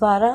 12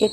1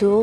2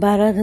12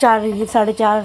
4.5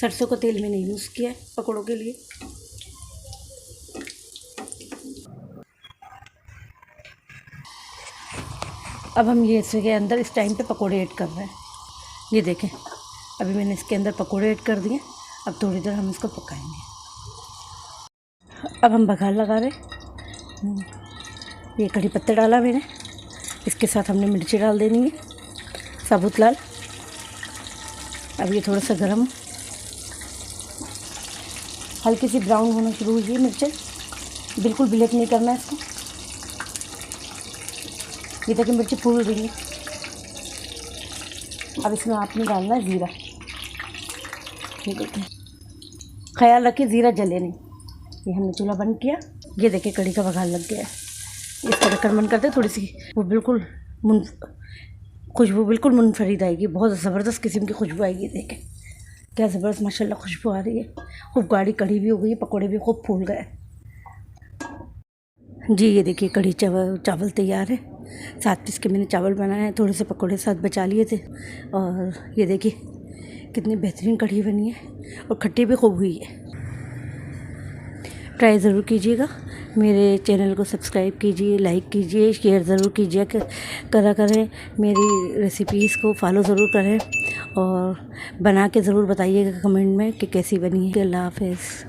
सरसों का तेल मैंने यूज़ किया है पकौड़ों के लिए। अब हम ये इसके अंदर इस टाइम पे पकौड़े ऐड कर रहे हैं। ये देखें, अभी मैंने इसके अंदर पकौड़े ऐड कर दिए। अब थोड़ी देर हम इसको पकाएंगे। अब हम बघार लगा रहे हैं। ये कड़ी पत्ता डाला मैंने, इसके साथ हमने मिर्ची डाल देनी है साबुत लाल। अब ये थोड़ा सा गरम, हल्की सी ब्राउन होना शुरू हुई है मिर्चें, बिल्कुल ब्लैक नहीं करना है इसको। ये तक मिर्ची फूल रही है। अब इसमें आपने डालना है ज़ीरा। ये देखिए, ख्याल रखिए ज़ीरा जले नहीं। ये हमने चूल्हा बंद किया। ये देखिए कड़ी का बघार लग गया है। इसका ढक्कन बंद करते थोड़ी सी वो बिल्कुल खुशबू बिल्कुल मुनफरिद आएगी, बहुत ज़बरदस्त किस्म की खुशबू आएगी। देखें क्या ज़बरदस्त माशाल्लाह खुशबू आ रही है। खूब गाढ़ी कड़ी भी हो गई है, पकौड़े भी खूब फूल गए जी। ये देखिए कड़ी चावल तैयार है। 7 पीस के मैंने चावल बनाए हैं, थोड़े से पकौड़े साथ बचा लिए थे। और ये देखिए कितनी बेहतरीन कड़ी बनी है और खट्टी भी खूब हुई है। ट्राई ज़रूर कीजिएगा। मेरे चैनल को सब्सक्राइब कीजिए, लाइक कीजिए, शेयर ज़रूर कीजिए करा करें। मेरी रेसिपीज़ को फॉलो ज़रूर करें और बना के ज़रूर बताइएगा कमेंट में कि कैसी बनी है। अल्लाह हाफ़िज़।